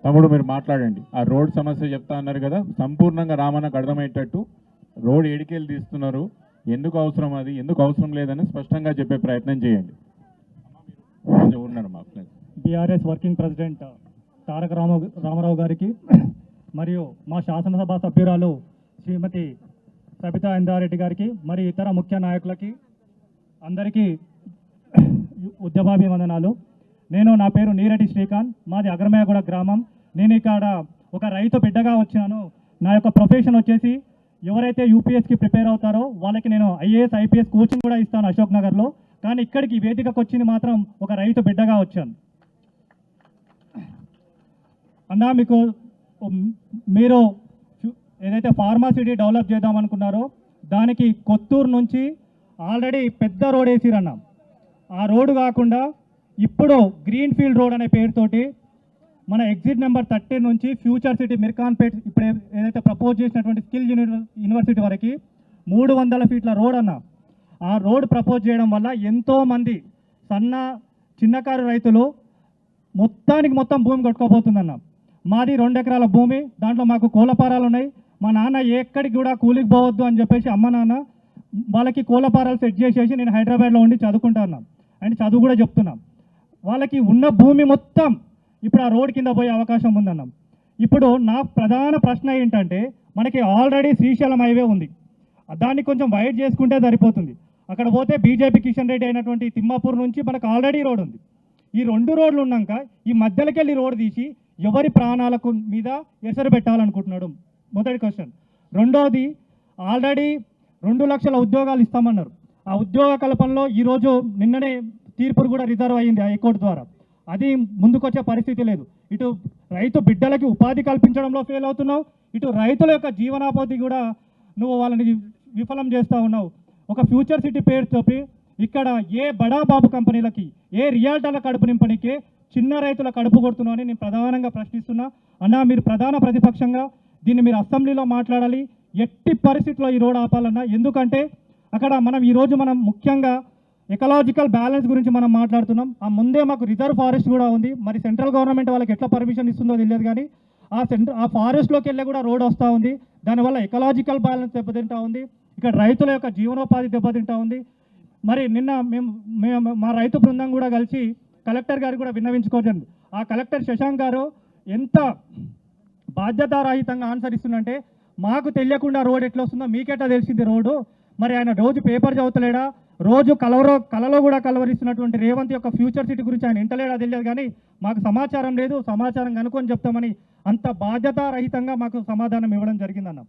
తమ్ముడు మీరు మాట్లాడండి. ఆ రోడ్ సమస్య చెప్తా అన్నారు కదా, సంపూర్ణంగా రామన్నకు అర్థమయ్యేటట్టు రోడ్ ఏడికెళ్ళి తీస్తున్నారు, ఎందుకు అవసరం, అది ఎందుకు అవసరం లేదని స్పష్టంగా చెప్పే ప్రయత్నం చేయండి. ఉన్నాను మా బీఆర్ఎస్ వర్కింగ్ ప్రెసిడెంట్ తారక రామారావు గారికి మరియు మా శాసనసభ సభ్యురాలు శ్రీమతి సబితా ఇంద్రారెడ్డి గారికి మరి ఇతర ముఖ్య నాయకులకి అందరికీ ఉద్యమాభివందనాలు. నా పేరు నీరటి శ్రీకాంత్, మాది అగ్రమేయగూడ గ్రామం. నేను ఇక్కడ ఒక రైతు బిడ్డగా వచ్చాను. నా యొక్క ప్రొఫెషన్ వచ్చేసి ఎవరైతే యూపీఎస్కి ప్రిపేర్ అవుతారో వాళ్ళకి నేను ఐఏఎస్ ఐపీఎస్ కోచింగ్ కూడా ఇస్తాను అశోక్ నగర్లో. కానీ ఇక్కడికి వేదికకు వచ్చింది మాత్రం ఒక రైతు బిడ్డగా వచ్చాను. అన్నా మీరు ఏదైతే ఫార్మాసిటీ డెవలప్ చేద్దాం అనుకున్నారో దానికి కొత్తూరు నుంచి ఆల్రెడీ పెద్ద రోడ్ వేసిరన్న. ఆ రోడ్డు కాకుండా ఇప్పుడు గ్రీన్ ఫీల్డ్ రోడ్ అనే పేరుతోటి మన ఎగ్జిట్ నెంబర్ 13 నుంచి ఫ్యూచర్ సిటీ మిర్ఖాన్పేట్ ఇప్పుడు ఏదైతే ప్రపోజ్ చేసినటువంటి స్కిల్ యూనివర్సిటీ వరకు 300 ఫీట్ల రోడ్ అన్న. ఆ రోడ్ ప్రపోజ్ చేయడం వల్ల ఎంతోమంది చిన్నకారు రైతులు మొత్తం భూమి కొట్టుకోబోతుందన్న. మాది 2 ఎకరాల భూమి, దాంట్లో మాకు కోళ్ళపారాలు ఉన్నాయి. మా నాన్న ఎక్కడికి కూడా కూలికి పోవద్దు అని చెప్పేసి అమ్మ నాన్న వాళ్ళకి కోళ్ళపారాలు సెట్ చేసేసి నేను హైదరాబాద్లో ఉండి చదువుకుంటున్నాం అండ్ చదువు కూడా చెప్తున్నాం. వాళ్ళకి ఉన్న భూమి మొత్తం ఇప్పుడు ఆ రోడ్ కింద పోయే అవకాశం ఉందన్నాం. ఇప్పుడు నా ప్రధాన ప్రశ్న ఏంటంటే, మనకి ఆల్రెడీ శ్రీశైలం హైవే ఉంది, దాన్ని కొంచెం వైడ్ చేసుకుంటే సరిపోతుంది. అక్కడ పోతే బీజేపీ కిషన్ రెడ్డి అయినటువంటి తిమ్మాపూర్ నుంచి మనకు ఆల్రెడీ రోడ్ ఉంది. ఈ 2 రోడ్లు ఉన్నాక ఈ మధ్యలోకి వెళ్ళి రోడ్ తీసి ఎవరి ప్రాణాలకు మీద ఎసరు పెట్టాలనుకుంటున్నాడు? మొదటి క్వశ్చన్. రెండోది, ఆల్రెడీ 2 లక్షల ఉద్యోగాలు ఇస్తామన్నారు. ఆ ఉద్యోగ కల్పనలో ఈరోజు నిన్ననే తీర్పు కూడా రిజర్వ్ అయ్యింది హైకోర్టు ద్వారా. అది ముందుకొచ్చే పరిస్థితి లేదు. ఇటు రైతు బిడ్డలకి ఉపాధి కల్పించడంలో ఫెయిల్ అవుతున్నావు, ఇటు రైతుల యొక్క జీవనోపాధి కూడా నువ్వు వాళ్ళని విఫలం చేస్తూ ఉన్నావు. ఒక ఫ్యూచర్ సిటీ పేరు చెప్పి ఇక్కడ ఏ బడా బాబు కంపెనీలకి, ఏ రియాల్టర్ల కడుపు నింపనికే చిన్న రైతుల కడుపు కొడుతున్నావు అని నేను ప్రధానంగా ప్రశ్నిస్తున్నా. అన్నా, మీరు ప్రధాన ప్రతిపక్షంగా దీన్ని మీరు అసెంబ్లీలో మాట్లాడాలి. ఎట్టి పరిస్థితుల్లో ఈ రోడ్ ఆపాలన్నా. ఎందుకంటే అక్కడ మనం ముఖ్యంగా ఎకలాజికల్ బ్యాలెన్స్ గురించి మనం మాట్లాడుతున్నాం. ఆ ముందే మాకు రిజర్వ్ ఫారెస్ట్ కూడా ఉంది. మరి సెంట్రల్ గవర్నమెంట్ వాళ్ళకి ఎట్లా పర్మిషన్ ఇస్తుందో తెలియదు, కానీ ఆ ఫారెస్ట్లోకి వెళ్ళి కూడా రోడ్ వస్తూ ఉంది. దానివల్ల ఎకలాజికల్ బ్యాలెన్స్ దెబ్బతింటా ఉంది, ఇక్కడ రైతుల యొక్క జీవనోపాధి దెబ్బతింటా ఉంది. మరి నిన్న మేము మా రైతు బృందం కూడా కలిసి కలెక్టర్ గారికి కూడా విన్నవించుకోవచ్చండి. ఆ కలెక్టర్ శశాంక్ గారు ఎంత బాధ్యతారహితంగా ఆన్సర్ ఇస్తుందంటే, మాకు తెలియకుండా రోడ్ ఎట్లా వస్తుందో మీకెట్లా తెలిసింది రోడ్డు? మరి ఆయన రోజు పేపర్ చదువుతలేడా? రోజు కలలో కూడా కలవరిస్తున్నటువంటి రేవంత్ యొక్క ఫ్యూచర్ సిటీ గురించి ఆయన ఇంటలేడా తెలియదు, కానీ మాకు సమాచారం లేదు, సమాచారం కనుక్కొని చెప్తామని అంత బాధ్యతారహితంగా మాకు సమాధానం ఇవ్వడం జరిగిందన్న.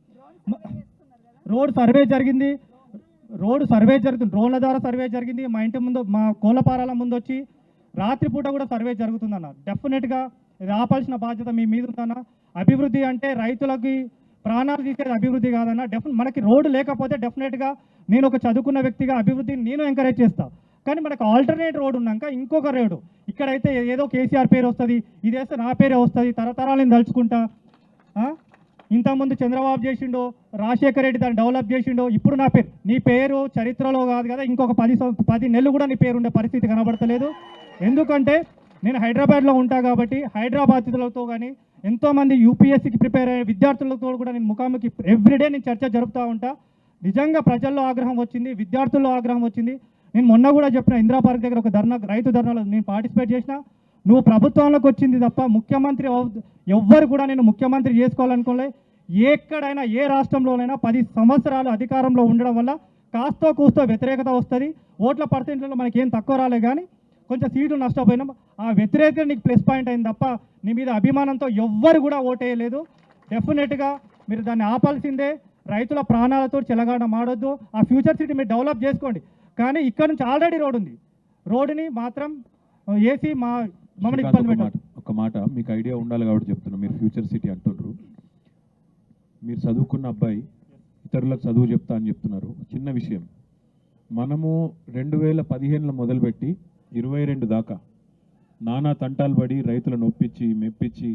రోడ్ సర్వే జరుగుతుంది, డ్రోన్ల ద్వారా సర్వే జరిగింది. మా ఇంటి ముందు, మా కోళ్ళపారాల ముందు వచ్చి రాత్రిపూట కూడా సర్వే జరుగుతుందన్న. డెఫినెట్గా ఇది ఆపాల్సిన బాధ్యత మీ మీద ఉందన్న. అభివృద్ధి అంటే రైతులకి ప్రాణాలు తీసేది అభివృద్ధి కాదన్న. మనకి రోడ్డు లేకపోతే డెఫినెట్గా నేను ఒక చదువుకున్న వ్యక్తిగా అభివృద్ధిని నేను ఎంకరేజ్ చేస్తాను. కానీ మనకు ఆల్టర్నేట్ రోడ్ ఉన్నాక ఇంకొక రోడ్డు ఇక్కడైతే ఏదో కేసీఆర్ పేరు వస్తుంది, ఇదేస్తే నా పేరే వస్తుంది, తరతరాలను తలుచుకుంటా. ఇంతకుముందు చంద్రబాబు చేసిండో, రాజశేఖర రెడ్డి దాన్ని డెవలప్ చేసిండో, ఇప్పుడు నీ పేరు చరిత్రలో కాదు కదా, ఇంకొక 10 నెలలు కూడా నీ పేరు ఉండే పరిస్థితి కనబడతలేదు. ఎందుకంటే నేను హైదరాబాద్లో ఉంటా కాబట్టి హైదరాబాద్లతో కానీ ఎంతోమంది యూపీఎస్సీకి ప్రిపేర్ అయ్యే విద్యార్థులతో కూడా నేను ముఖాముఖి ఎవ్రీడే నేను చర్చ జరుపుతూ ఉంటా. నిజంగా ప్రజల్లో ఆగ్రహం వచ్చింది, విద్యార్థుల్లో ఆగ్రహం వచ్చింది. నేను మొన్న కూడా చెప్పిన, ఇందిరా పార్క్ దగ్గర ఒక రైతు ధర్నాలో నేను పార్టిసిపేట్ చేసిన. నువ్వు ప్రభుత్వంలోకి వచ్చింది తప్ప ముఖ్యమంత్రి ఎవ్వరు కూడా నేను ముఖ్యమంత్రి చేసుకోవాలనుకోలే. ఎక్కడైనా ఏ రాష్ట్రంలోనైనా 10 సంవత్సరాలు అధికారంలో ఉండడం వల్ల కాస్తో కూస్తో వ్యతిరేకత వస్తుంది. ఓట్ల పర్సెంట్లలో మనకేం తక్కువ రాలే, కానీ కొంచెం సీట్లు నష్టపోయినాం. ఆ వ్యతిరేకత నీకు ప్లస్ పాయింట్ అయింది తప్ప నీ మీద అభిమానంతో ఎవ్వరు కూడా ఓటేయలేదు. డెఫినెట్గా మీరు దాన్ని ఆపాల్సిందే. రైతుల ప్రాణాలతో చెలగాటం ఆడొద్దు. ఆ ఫ్యూచర్ సిటీ మీరు డెవలప్ చేసుకోండి. కానీ ఇక్కడ నుంచి ఆల్రెడీ రోడ్ ఉంది, రోడ్డుని మాత్రం వేసి మమ్మల్ని ఇబ్బంది పెట్టారు. ఒక మాట మీకు ఐడియా ఉండాలి కాబట్టి చెప్తున్నా. మీరు ఫ్యూచర్ సిటీ అంటున్నారు, మీరు చదువుకున్న అబ్బాయి ఇతరులకు చదువు చెప్తా అని చెప్తున్నారు. చిన్న విషయం, మనము 2015లో మొదలుపెట్టి 22 దాకా నానా తంటాలు పడి రైతులను ఒప్పించి మెప్పించి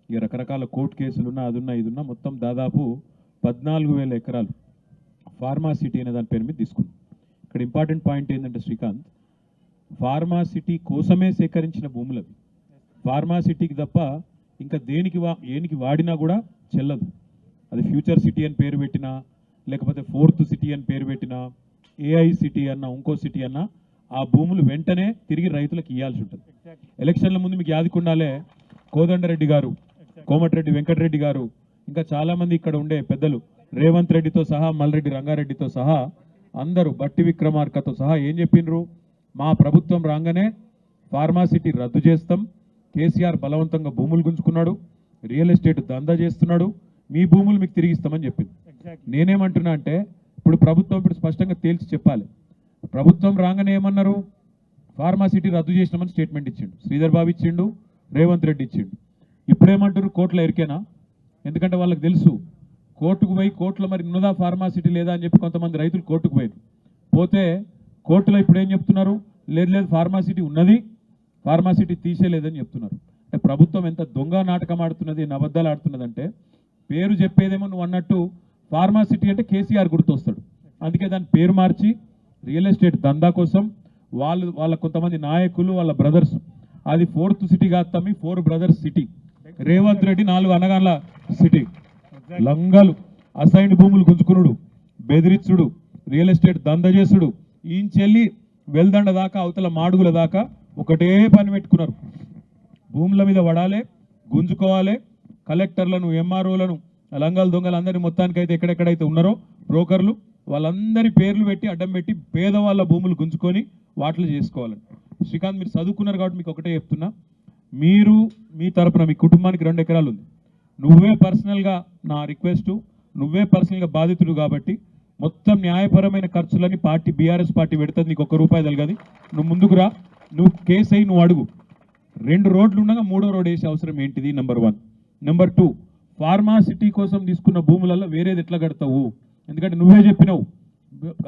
ఇక రకరకాల కోర్టు కేసులున్నా అదున్నా ఇదున్నా మొత్తం దాదాపు 14,000 ఎకరాలు ఫార్మా సిటీ అనే దాని పేరు మీద తీసుకున్నాం. ఇక్కడ ఇంపార్టెంట్ పాయింట్ ఏంటంటే శ్రీకాంత్, ఫార్మా సిటీ కోసమే సేకరించిన భూములు అవి. ఫార్మా సిటీకి తప్ప ఇంకా దేనికి వాడినా కూడా చెల్లదు. అది ఫ్యూచర్ సిటీ అని పేరు పెట్టినా, లేకపోతే ఫోర్త్ సిటీ అని పేరు పెట్టినా, ఏఐ సిటీ అన్న, ఇంకో సిటీ అన్న, ఆ భూములు వెంటనే తిరిగి రైతులకు ఇవ్వాల్సి ఉంటుంది. ఎలక్షన్ల ముందు మీకు యాదికుండాలే, కోదండరెడ్డి గారు, కోమటిరెడ్డి వెంకటరెడ్డి గారు, ఇంకా చాలామంది ఇక్కడ ఉండే పెద్దలు, రేవంత్ రెడ్డితో సహా, మల్రెడ్డి రంగారెడ్డితో సహా, అందరూ బట్టి విక్రమార్కతో సహా ఏం చెప్పిండ్రు? మా ప్రభుత్వం రాగానే ఫార్మాసిటీ రద్దు చేస్తాం, కేసీఆర్ బలవంతంగా భూములు గుంజుకున్నాడు, రియల్ ఎస్టేట్ దందా చేస్తున్నాడు, మీ భూములు మీకు తిరిగిస్తామని చెప్పింది. నేనేమంటున్నా అంటే, ఇప్పుడు ప్రభుత్వం ఇప్పుడు స్పష్టంగా తేల్చి చెప్పాలి. ప్రభుత్వం రాగానే ఏమన్నారు? ఫార్మాసిటీ రద్దు చేసినామని స్టేట్మెంట్ ఇచ్చిండు, శ్రీధర్ బాబు ఇచ్చిండు, రేవంత్ రెడ్డి ఇచ్చిండు. ఇప్పుడేమంటారు? కోర్టులో ఎరికేనా? ఎందుకంటే వాళ్ళకి తెలుసు, కోర్టుకు పోయి కోర్టులో మరి ఉన్నదా ఫార్మాసిటీ లేదా అని చెప్పి కొంతమంది రైతులు కోర్టుకు పోయారు. పోతే కోర్టులో ఇప్పుడు ఏం చెప్తున్నారు? లేదు ఫార్మాసిటీ ఉన్నది, ఫార్మాసిటీ తీసేయలేదని చెప్తున్నారు. అంటే ప్రభుత్వం ఎంత దొంగ నాటకం ఆడుతున్నది, ఎన్ని అబద్ధాలు ఆడుతున్నదంటే, పేరు చెప్పేదేమో నువ్వు అన్నట్టు ఫార్మాసిటీ అంటే కేసీఆర్ గుర్తొస్తాడు. అందుకే దాని పేరు మార్చి రియల్ ఎస్టేట్ దందా కోసం వాళ్ళ కొంతమంది నాయకులు, వాళ్ళ బ్రదర్స్, అది ఫోర్త్ సిటీ కాదు తమ్మి, 4 బ్రదర్స్ సిటీ. రేవంత్ రెడ్డి 4 అనగాన్ల సిటీ. లంగలు, అసైన్డ్ భూములు గుంజుకునుడు, బెదిరించుడు, రియల్ ఎస్టేట్ దంద చేసుడు, ఈంచెల్లి వెల్దండ దాకా, అవతల మాడుగుల దాకా ఒకటే పని పెట్టుకున్నారు. భూముల మీద పడాలి, గుంజుకోవాలి, కలెక్టర్లను, ఎంఆర్ఓలను, లంగాలు దొంగలు అందరినీ మొత్తానికైతే ఎక్కడెక్కడైతే ఉన్నారో బ్రోకర్లు, వాళ్ళందరి పేర్లు పెట్టి అడ్డం పెట్టి పేదవాళ్ళ భూములు గుంజుకొని వాటిలో చేసుకోవాలని. శ్రీకాంత్, మీరు చదువుకున్నారు కాబట్టి మీకు ఒకటే చెప్తున్నా, మీరు మీ తరపున మీ కుటుంబానికి 2 ఎకరాలు ఉంది, నువ్వే పర్సనల్గా, నా రిక్వెస్టు, నువ్వే పర్సనల్గా బాధితుడు కాబట్టి మొత్తం న్యాయపరమైన ఖర్చులని పార్టీ, బీఆర్ఎస్ పార్టీ పెడుతుంది, నీకు ₹1 తలగది. నువ్వు ముందుకు రా, నువ్వు కేసు అయ్యి నువ్వు అడుగు. 2 రోడ్లు ఉండగా 3వ రోడ్ వేసే అవసరం ఏంటిది? నెంబర్ 1. నెంబర్ 2, ఫార్మాసిటీ కోసం తీసుకున్న భూములలో వేరేది ఎట్లా కడతావు? ఎందుకంటే నువ్వే చెప్పినావు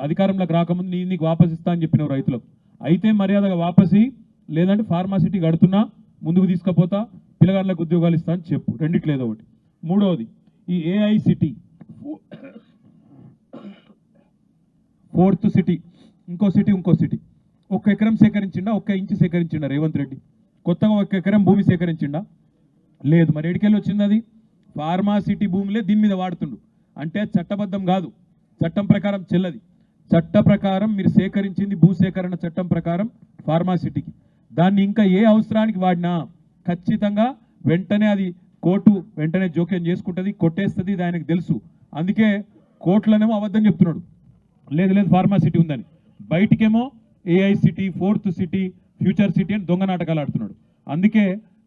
అధికారంలోకి రాకముందు నీకు వాపస్ ఇస్తా అని చెప్పినావు రైతులకు. అయితే మర్యాదగా వాపసి, లేదంటే ఫార్మాసిటీ కడుతున్నా ముందుకు తీసుకపోతా, పిల్లగాళ్ళకు ఉద్యోగాలు ఇస్తా అని చెప్పు. రెండిట్లేదో ఒకటి. 3వది, ఈ ఏఐ సిటీ, 4th సిటీ, ఇంకో సిటీ 1 ఎకరం సేకరించిండా? 1 ఇంచు సేకరించిండా రేవంత్ రెడ్డి? కొత్తగా 1 ఎకరం భూమి సేకరించిండా? లేదు. మరి ఎడికెళ్ళి వచ్చింది అది? ఫార్మాసిటీ భూములే దీని మీద వాడుతుండు. అంటే చట్టబద్ధం కాదు, చట్టం ప్రకారం చెల్లది. చట్ట ప్రకారం మీరు సేకరించింది భూసేకరణ చట్టం ప్రకారం ఫార్మాసిటీకి. దాన్ని ఇంకా ఏ అవసరానికి వాడినా ఖచ్చితంగా వెంటనే అది కోర్టు వెంటనే జోక్యం చేసుకుంటుంది, కొట్టేస్తుంది, ఇది ఆయనకు తెలుసు. అందుకే కోర్టులనేమో అబద్ధం చెప్తున్నాడు, లేదు ఫార్మాసిటీ ఉందని. బయటికేమో AI city, 4th city, future city అని దొంగ నాటకాలు ఆడుతున్నాడు. అందుకే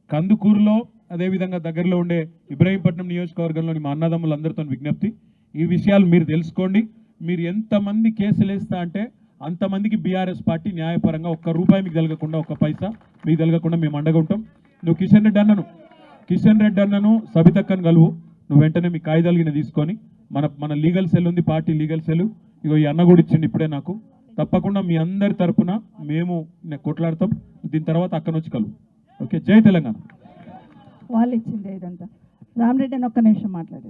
కందుకూరులో, అదేవిధంగా దగ్గరలో ఉండే ఇబ్రహీంపట్నం నియోజకవర్గంలోని మా అన్నదమ్ములందరితో విజ్ఞప్తి, ఈ విషయాలు మీరు తెలుసుకోండి. మీరు ఎంతమంది కేసులు వేస్తా అంటే అంతమందికి బీఆర్ఎస్ పార్టీ న్యాయపరంగా ₹1 మీకు తలగకుండా, 1 పైసా మీకు తలగకుండా మేము అండగా ఉంటాం. నువ్వు కిషన్ రెడ్డి అన్నను సబితక్కను కలువు, నువ్వు వెంటనే మీ కాయిదాలు తీసుకొని, మన లీగల్ సెల్ ఉంది, పార్టీ లీగల్ సెల్, ఇగో ఈ అన్న కూడా ఇచ్చింది ఇప్పుడే నాకు. తప్పకుండా మీ అందరి తరపున మేము కొట్లాడతాం. దీని తర్వాత అక్కడి నుంచి కలువు. ఓకే, జై తెలంగాణ. వాళ్ళు ఇచ్చింది ఇదంతా. రామరెడ్డి అని ఒక్క నిమిషం మాట్లాడారు.